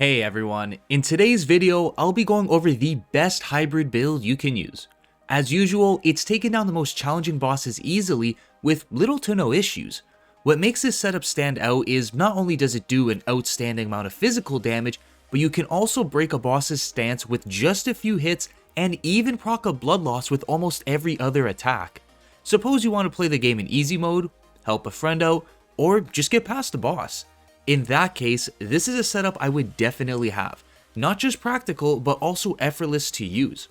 Hey everyone, in today's video, I'll be going over the best hybrid build you can use. As usual, it's taken down the most challenging bosses easily with little to no issues. What makes this setup stand out is not only does it do an outstanding amount of physical damage, but you can also break a boss's stance with just a few hits and even proc a blood loss with almost every other attack. Suppose you want to play the game in easy mode, help a friend out, or just get past the boss. In that case, this is a setup I would definitely have. Not just practical, but also effortless to use.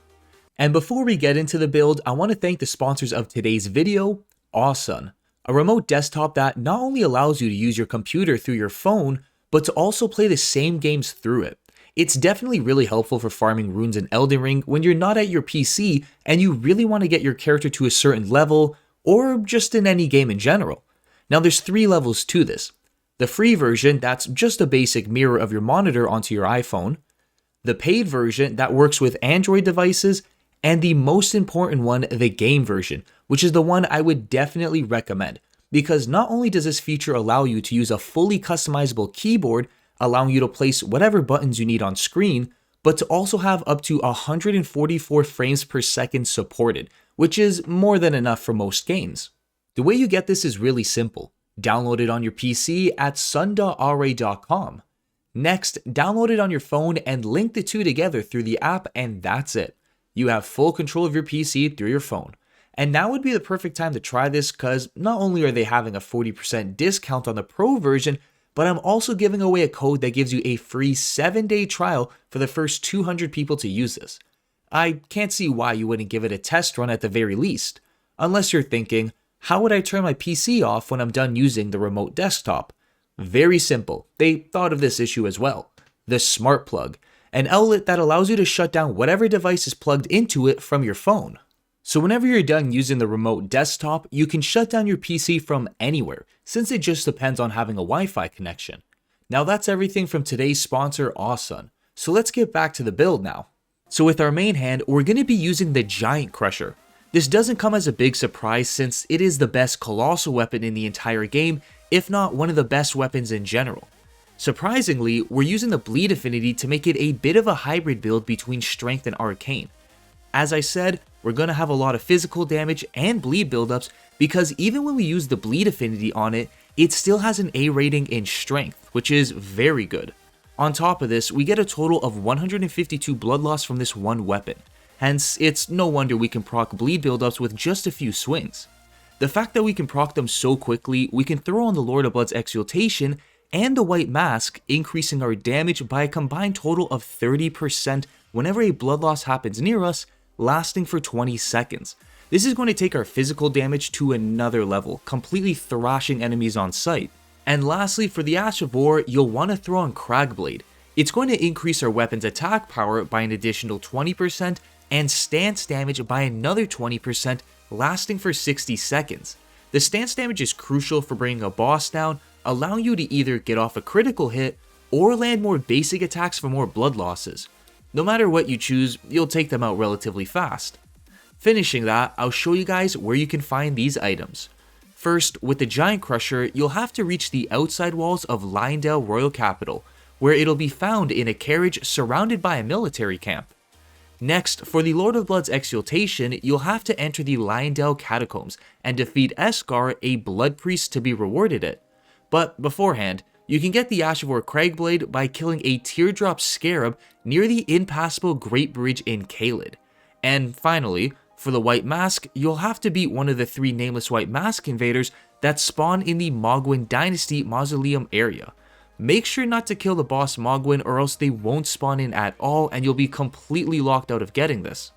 And before we get into the build, I want to thank the sponsors of today's video, Offhand, a remote desktop that not only allows you to use your computer through your phone, but to also play the same games through it. It's definitely really helpful for farming runes in Elden Ring when you're not at your PC and you really want to get your character to a certain level, or just in any game in general. Now there's 3 levels to this. The free version, that's just a basic mirror of your monitor onto your iPhone. The paid version that works with Android devices, and the most important one, the game version, which is the one I would definitely recommend, because not only does this feature allow you to use a fully customizable keyboard, allowing you to place whatever buttons you need on screen, but to also have up to 144 frames per second supported, which is more than enough for most games. The way you get this is really simple. Download it on your PC at sun.ra.com. Next, download it on your phone and link the two together through the app, and that's it. You have full control of your PC through your phone. And now would be the perfect time to try this because not only are they having a 40% discount on the Pro version, but I'm also giving away a code that gives you a free 7-day trial for the first 200 people to use this. I can't see why you wouldn't give it a test run at the very least, unless you're thinking, how would I turn my PC off when I'm done using the remote desktop? Very simple. They thought of this issue as well. The Smart Plug, an outlet that allows you to shut down whatever device is plugged into it from your phone. So whenever you're done using the remote desktop, you can shut down your PC from anywhere, since it just depends on having a Wi-Fi connection. Now that's everything from today's sponsor, Awesome. So let's get back to the build now. So with our main hand, we're going to be using the Giant Crusher. This doesn't come as a big surprise since it is the best colossal weapon in the entire game, if not one of the best weapons in general. Surprisingly, we're using the bleed affinity to make it a bit of a hybrid build between strength and arcane. As I said, we're going to have a lot of physical damage and bleed buildups because even when we use the bleed affinity on it, it still has an A rating in strength, which is very good. On top of this, we get a total of 152 blood loss from this one weapon. Hence, it's no wonder we can proc bleed buildups with just a few swings. The fact that we can proc them so quickly, we can throw on the Lord of Blood's Exaltation and the White Mask, increasing our damage by a combined total of 30% whenever a blood loss happens near us, lasting for 20 seconds. This is going to take our physical damage to another level, completely thrashing enemies on sight. And lastly, for the Ash of War, you'll want to throw on Cragblade. It's going to increase our weapon's attack power by an additional 20%, and stance damage by another 20%, lasting for 60 seconds. The stance damage is crucial for bringing a boss down, allowing you to either get off a critical hit or land more basic attacks for more blood losses. No matter what you choose, you'll take them out relatively fast. Finishing that, I'll show you guys where you can find these items. First, with the Giant Crusher, you'll have to reach the outside walls of Leyndell Royal Capital, where it'll be found in a carriage surrounded by a military camp. Next, for the Lord of Blood's Exaltation, you'll have to enter the Leyndell Catacombs and defeat Esgar, a blood priest, to be rewarded it. But beforehand, you can get the Ash of War Cragblade by killing a Teardrop Scarab near the impassable Great Bridge in Caelid. And finally, for the White Mask, you'll have to beat one of the 3 nameless White Mask invaders that spawn in the Mogwin Dynasty Mausoleum area. Make sure not to kill the boss Mogwin or else they won't spawn in at all and you'll be completely locked out of getting this.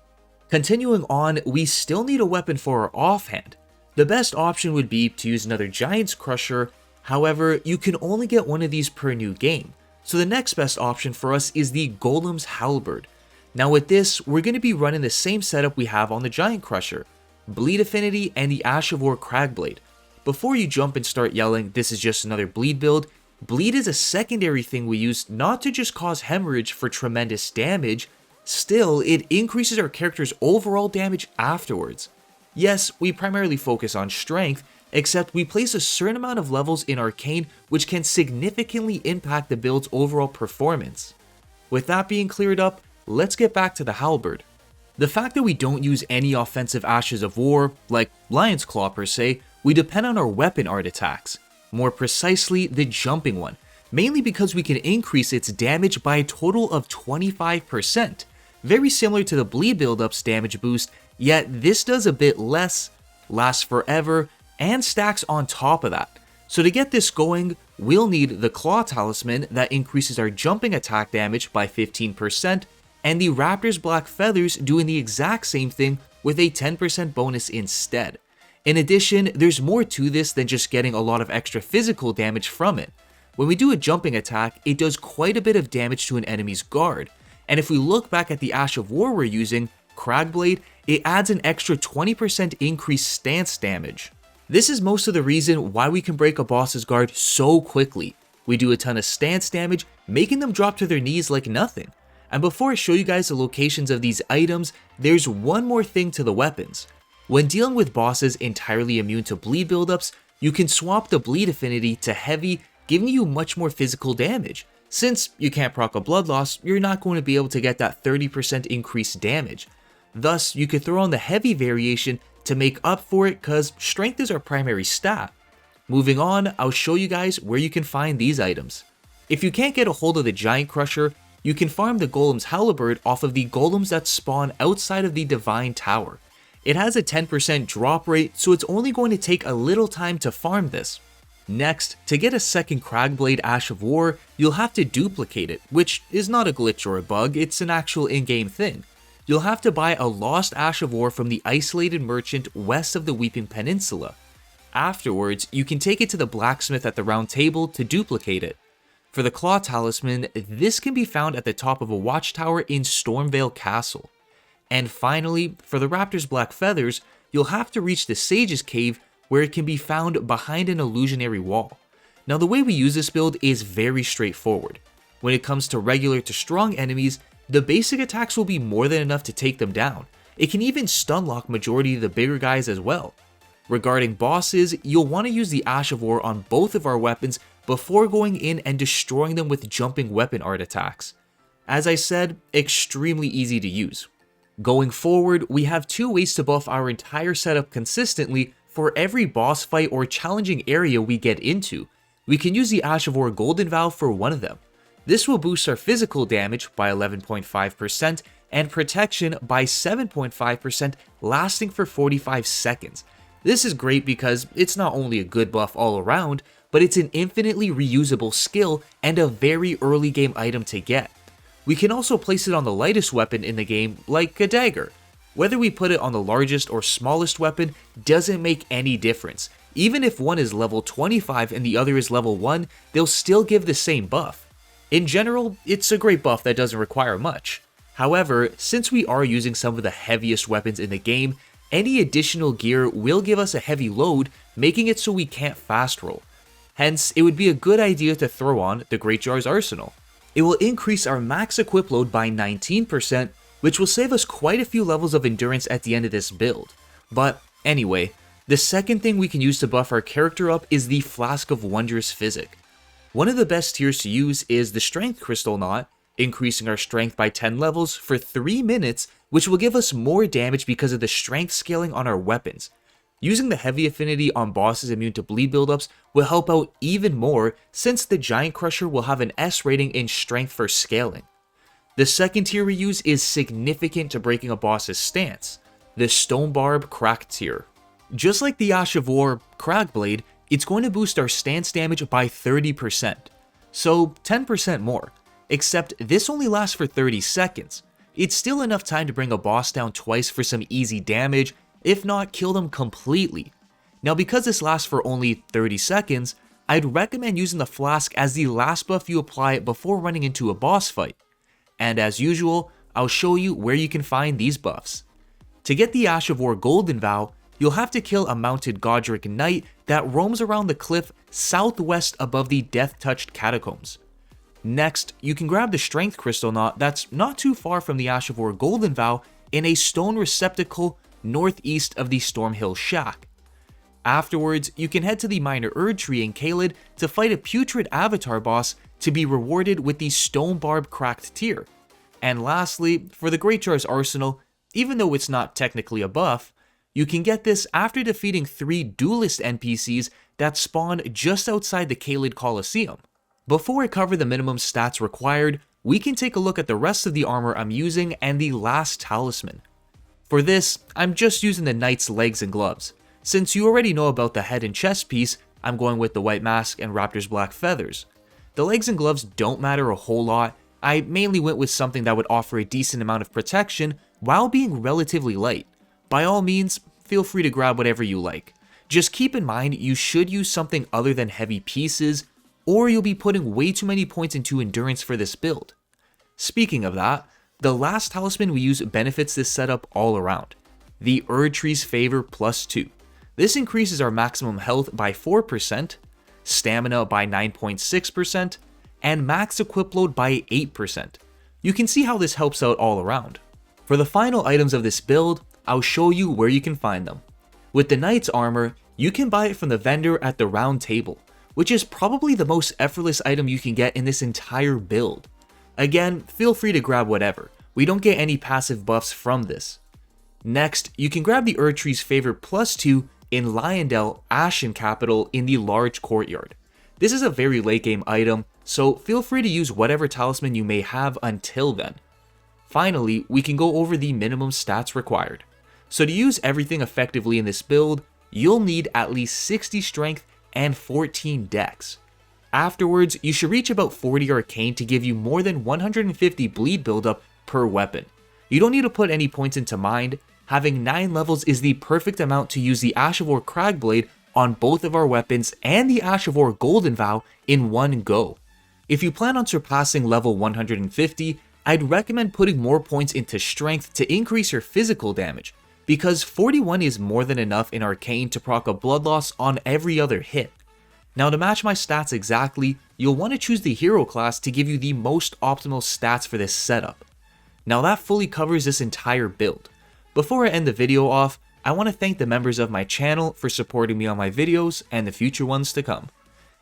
Continuing on, we still need a weapon for our offhand. The best option would be to use another Giant's Crusher, however, you can only get one of these per new game. So the next best option for us is the Golem's Halberd. Now with this, we're going to be running the same setup we have on the Giant Crusher, Bleed Affinity and the Ash of War Cragblade. Before you jump and start yelling, this is just another bleed build, bleed is a secondary thing we use not to just cause hemorrhage for tremendous damage, still it increases our character's overall damage afterwards. Yes, we primarily focus on strength, except we place a certain amount of levels in Arcane which can significantly impact the build's overall performance. With that being cleared up, let's get back to the halberd. The fact that we don't use any offensive Ashes of War, like Lion's Claw per se, we depend on our weapon art attacks, more precisely the jumping one, mainly because we can increase its damage by a total of 25%, very similar to the bleed build-up's damage boost, yet this does a bit less, lasts forever, and stacks on top of that. So to get this going, we'll need the Claw Talisman that increases our jumping attack damage by 15%, and the Raptor's Black Feathers doing the exact same thing with a 10% bonus instead. In addition, there's more to this than just getting a lot of extra physical damage from it. When we do a jumping attack, it does quite a bit of damage to an enemy's guard, and if we look back at the Ash of War we're using, Cragblade, it adds an extra 20% increased stance damage. This is most of the reason why we can break a boss's guard so quickly. We do a ton of stance damage, making them drop to their knees like nothing. And before I show you guys the locations of these items, there's one more thing to the weapons. When dealing with bosses entirely immune to bleed buildups, you can swap the bleed affinity to heavy, giving you much more physical damage. Since you can't proc a blood loss, you're not going to be able to get that 30% increased damage. Thus, you could throw on the heavy variation to make up for it because strength is our primary stat. Moving on, I'll show you guys where you can find these items. If you can't get a hold of the Giant Crusher, you can farm the Golem's Halberd off of the golems that spawn outside of the Divine Tower. It has a 10% drop rate, so it's only going to take a little time to farm this. Next, to get a second Cragblade Ash of War, you'll have to duplicate it, which is not a glitch or a bug, it's an actual in-game thing. You'll have to buy a lost Ash of War from the isolated merchant west of the Weeping Peninsula. Afterwards, you can take it to the blacksmith at the Round Table to duplicate it. For the Claw Talisman, this can be found at the top of a watchtower in Stormvale Castle. And finally, for the Raptor's Black Feathers, you'll have to reach the Sage's Cave where it can be found behind an illusionary wall. Now the way we use this build is very straightforward. When it comes to regular to strong enemies, the basic attacks will be more than enough to take them down. It can even stun lock majority of the bigger guys as well. Regarding bosses, you'll want to use the Ash of War on both of our weapons before going in and destroying them with jumping weapon art attacks. As I said, extremely easy to use. Going forward, we have two ways to buff our entire setup consistently for every boss fight or challenging area we get into. We can use the Ash of War Golden Vow for one of them. This will boost our physical damage by 11.5% and protection by 7.5%, lasting for 45 seconds. This is great because it's not only a good buff all around, but it's an infinitely reusable skill and a very early game item to get. We can also place it on the lightest weapon in the game, like a dagger. Whether we put it on the largest or smallest weapon doesn't make any difference. Even if one is level 25 and the other is level 1, they'll still give the same buff. In general, it's a great buff that doesn't require much. However, since we are using some of the heaviest weapons in the game, any additional gear will give us a heavy load, making it so we can't fast roll. Hence, it would be a good idea to throw on the Great Jar's Arsenal. It will increase our max equip load by 19%, which will save us quite a few levels of endurance at the end of this build. But anyway, the second thing we can use to buff our character up is the Flask of Wondrous Physic. One of the best tiers to use is the Strength Crystal Knot, increasing our strength by 10 levels for 3 minutes, which will give us more damage because of the strength scaling on our weapons. Using the heavy affinity on bosses immune to bleed buildups will help out even more since the Giant Crusher will have an S rating in strength for scaling. The second tier we use is significant to breaking a boss's stance, the Stone Barb Crack tier. Just like the Ash of War Cragblade, it's going to boost our stance damage by 30%, so 10% more, except this only lasts for 30 seconds. It's still enough time to bring a boss down twice for some easy damage, if not kill them completely. Now because this lasts for only 30 seconds, I'd recommend using the Flask as the last buff you apply before running into a boss fight. And as usual, I'll show you where you can find these buffs. To get the Ash of War Golden Vow, you'll have to kill a mounted Godric Knight that roams around the cliff southwest above the Death-Touched Catacombs. Next, you can grab the Strength Crystal Knot that's not too far from the Ash of War Golden Vow in a stone receptacle northeast of the Stormhill Shack. Afterwards, you can head to the Minor Erd Tree in Caelid to fight a putrid avatar boss to be rewarded with the Stone Barb Cracked tier. And lastly, for the Great Jar's Arsenal, even though it's not technically a buff, you can get this after defeating 3 Duelist NPCs that spawn just outside the Caelid Coliseum. Before I cover the minimum stats required, we can take a look at the rest of the armor I'm using and the last talisman. For this, I'm just using the Knight's legs and gloves. Since you already know about the head and chest piece, I'm going with the white mask and Raptor's black feathers. The legs and gloves don't matter a whole lot. I mainly went with something that would offer a decent amount of protection while being relatively light. By all means, feel free to grab whatever you like. Just keep in mind you should use something other than heavy pieces, or you'll be putting way too many points into endurance for this build. Speaking of that, the last talisman we use benefits this setup all around. The Erdtree's Favor +2. This increases our maximum health by 4%, stamina by 9.6%, and max equip load by 8%. You can see how this helps out all around. For the final items of this build, I'll show you where you can find them. With the Knight's armor, you can buy it from the vendor at the Round Table, which is probably the most effortless item you can get in this entire build. Again, feel free to grab whatever. We don't get any passive buffs from this. Next, you can grab the Erdtree's Favor +2 in Lyondell Ashen Capital in the large courtyard. This is a very late game item, so feel free to use whatever talisman you may have until then. Finally, we can go over the minimum stats required. So to use everything effectively in this build, you'll need at least 60 strength and 14 dex. Afterwards, you should reach about 40 arcane to give you more than 150 bleed buildup per weapon. You don't need to put any points into mind. Having 9 levels is the perfect amount to use the Ash of War Cragblade on both of our weapons and the Ash of War Golden Vow in one go. If you plan on surpassing level 150, I'd recommend putting more points into strength to increase your physical damage, because 41 is more than enough in arcane to proc a blood loss on every other hit. Now to match my stats exactly, you'll want to choose the hero class to give you the most optimal stats for this setup. Now that fully covers this entire build. Before I end the video off, I want to thank the members of my channel for supporting me on my videos and the future ones to come.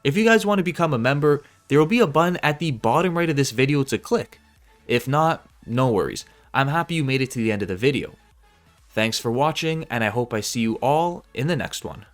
If you guys want to become a member, there will be a button at the bottom right of this video to click. If not, no worries, I'm happy you made it to the end of the video. Thanks for watching, and I hope I see you all in the next one.